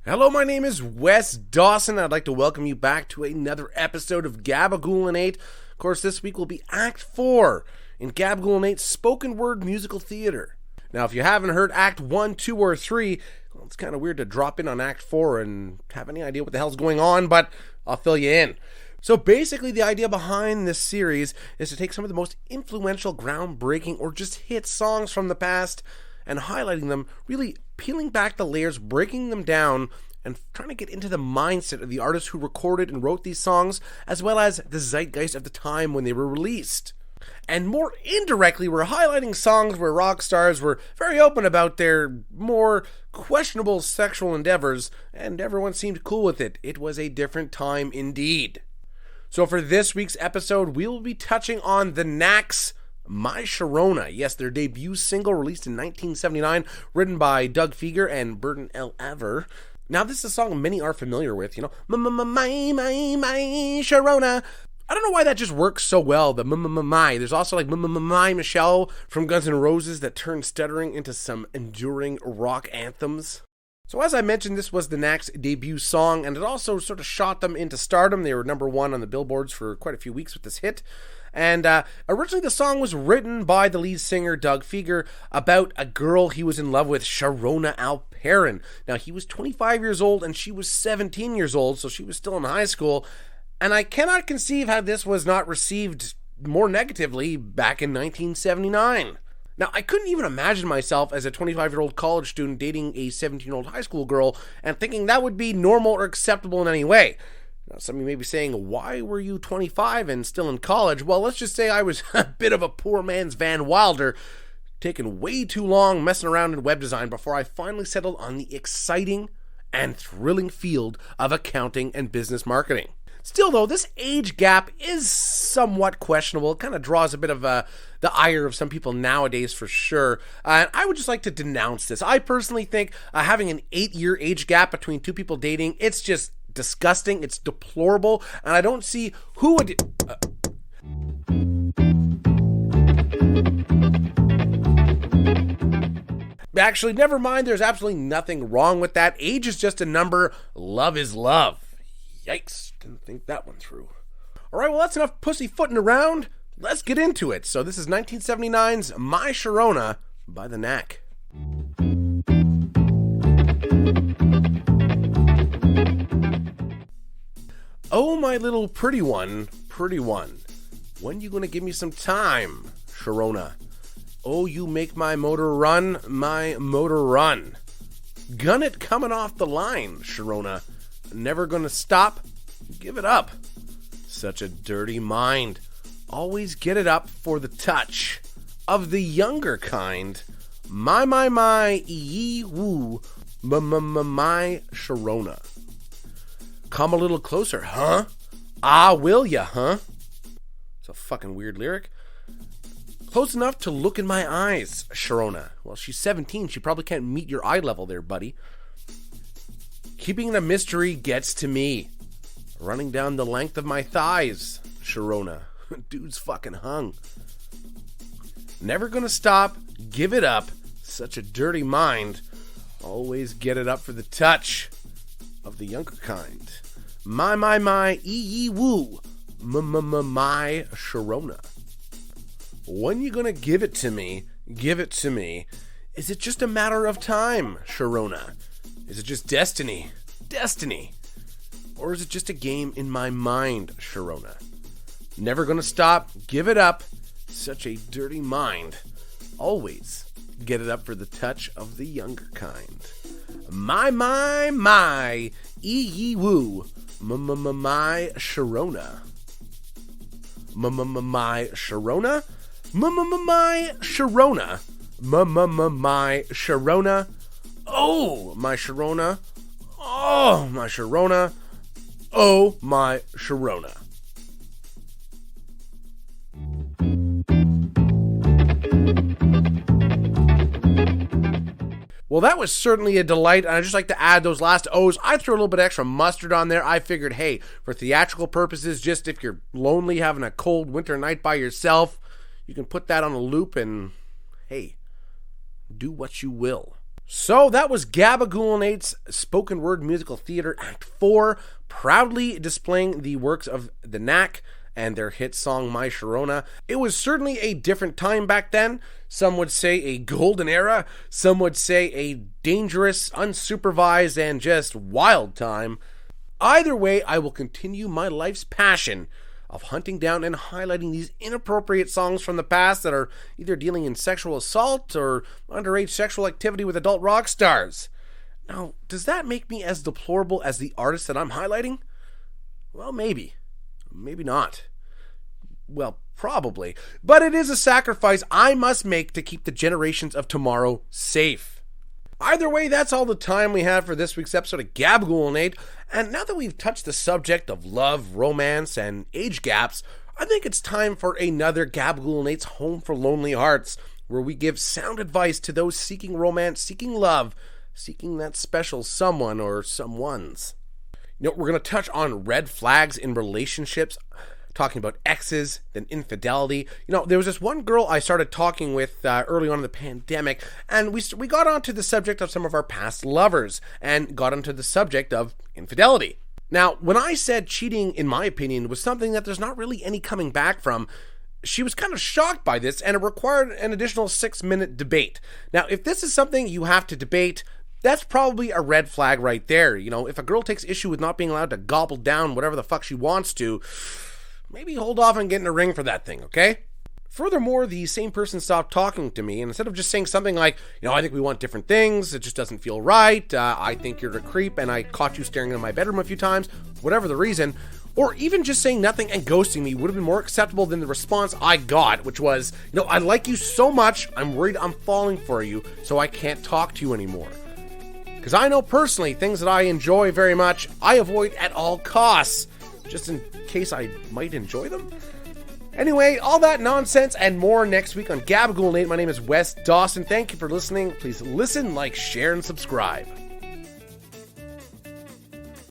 Hello, my name is Wes Dawson. I'd like to welcome you back to another episode of Gabagool and 8. Of course, this week will be Act 4 in Gabagool and 8's spoken word musical theater. Now, if you haven't heard Act 1, 2, or 3, well, it's kind of weird to drop in on Act 4 and have any idea what the hell's going on, but I'll fill you in. So basically, the idea behind this series is to take some of the most influential, groundbreaking, or just hit songs from the past and highlighting them, really peeling back the layers, breaking them down, and trying to get into the mindset of the artists who recorded and wrote these songs, as well as the zeitgeist of the time when they were released. And more indirectly, we're highlighting songs where rock stars were very open about their more questionable sexual endeavors, and everyone seemed cool with it. It was a different time indeed. So for this week's episode, we will be touching on the Knacks' My Sharona. Yes, their debut single released in 1979, written by Doug Fieger and Burton L. Ever. Now, this is a song many are familiar with, you know, my Sharona. I don't know why that just works so well, the my. There's also like my Michelle from Guns N' Roses that turned stuttering into some enduring rock anthems. So as I mentioned, this was the Knacks' debut song, and it also sort of shot them into stardom. They were number one on the billboards for quite a few weeks with this hit. And originally the song was written by the lead singer, Doug Fieger, about a girl he was in love with, Sharona Alperin. Now, he was 25 years old and she was 17 years old, so she was still in high school. And I cannot conceive how this was not received more negatively back in 1979. Now, I couldn't even imagine myself as a 25-year-old college student dating a 17-year-old high school girl and thinking that would be normal or acceptable in any way. Now, some of you may be saying, why were you 25 and still in college? Well, let's just say I was a bit of a poor man's Van Wilder, taking way too long messing around in web design before I finally settled on the exciting and thrilling field of accounting and business marketing. Still, though, this age gap is somewhat questionable. It kind of draws a bit of the ire of some people nowadays, for sure. And I would just like to denounce this. I personally think having an 8-year age gap between two people dating, it's just disgusting. It's deplorable. And I don't see who would... Actually, never mind. There's absolutely nothing wrong with that. Age is just a number. Love is love. Yikes, didn't think that one through. Alright, well, that's enough pussyfooting around. Let's get into it. So this is 1979's My Sharona by the Knack. Oh, my little pretty one, when you gonna give me some time, Sharona? Oh, you make my motor run. Gun it coming off the line, Sharona. Never gonna stop, give it up. Such a dirty mind. Always get it up for the touch of the younger kind. My, ee woo, my Sharona. Come a little closer, huh? Ah, will ya, huh? It's a fucking weird lyric. Close enough to look in my eyes, Sharona. Well, she's 17, she probably can't meet your eye level there, buddy. Keeping the mystery gets to me. Running down the length of my thighs, Sharona. Dude's fucking hung. Never gonna stop, give it up. Such a dirty mind. Always get it up for the touch of the younger kind. My, ee woo. My Sharona. When you gonna give it to me? Give it to me. Is it just a matter of time, Sharona? Is it just destiny? Or is it just a game in my mind, Sharona? Never gonna stop, give it up. Such a dirty mind. Always get it up for the touch of the younger kind. My, ee woo. My Sharona. My Sharona? My Sharona. My Sharona. Oh, my Sharona. Oh, my Sharona. Oh, my Sharona. Well, that was certainly a delight, and I'd just like to add those last O's. I threw a little bit extra mustard on there. I figured, hey, for theatrical purposes, just if you're lonely, having a cold winter night by yourself, you can put that on a loop and, hey, do what you will. So that was Gabagool and 8's Spoken Word Musical Theater Act 4, proudly displaying the works of the Knack and their hit song My Sharona. It was certainly a different time back then. Some would say a golden era. Some would say a dangerous, unsupervised, and just wild time. Either way, I will continue my life's passion of hunting down and highlighting these inappropriate songs from the past that are either dealing in sexual assault or underage sexual activity with adult rock stars. Now, does that make me as deplorable as the artist that I'm highlighting? Well, maybe. Maybe not. Well, probably. But it is a sacrifice I must make to keep the generations of tomorrow safe. Either way, that's all the time we have for this week's episode of Gabagool and 8. And now that we've touched the subject of love, romance, and age gaps, I think it's time for another Gabagool and 8's Home for Lonely Hearts, where we give sound advice to those seeking romance, seeking love, seeking that special someone or someones. We're going to touch on red flags in relationships, talking about exes, then infidelity. There was this one girl I started talking with early on in the pandemic, and we got onto the subject of some of our past lovers, and got onto the subject of infidelity. Now, when I said cheating, in my opinion, was something that there's not really any coming back from, she was kind of shocked by this, and it required an additional 6-minute debate. Now, if this is something you have to debate, that's probably a red flag right there. If a girl takes issue with not being allowed to gobble down whatever the fuck she wants to, maybe hold off on getting a ring for that thing, okay? Furthermore, the same person stopped talking to me, and instead of just saying something like, I think we want different things, it just doesn't feel right, I think you're a creep, and I caught you staring into my bedroom a few times, whatever the reason, or even just saying nothing and ghosting me would have been more acceptable than the response I got, which was, I like you so much, I'm worried I'm falling for you, so I can't talk to you anymore. Because I know personally, things that I enjoy very much, I avoid at all costs, just in case I might enjoy them. Anyway, all that nonsense and more next week on Gabagool and 8. My name is Wes Dawson. Thank you for listening. Please listen, like, share, and subscribe.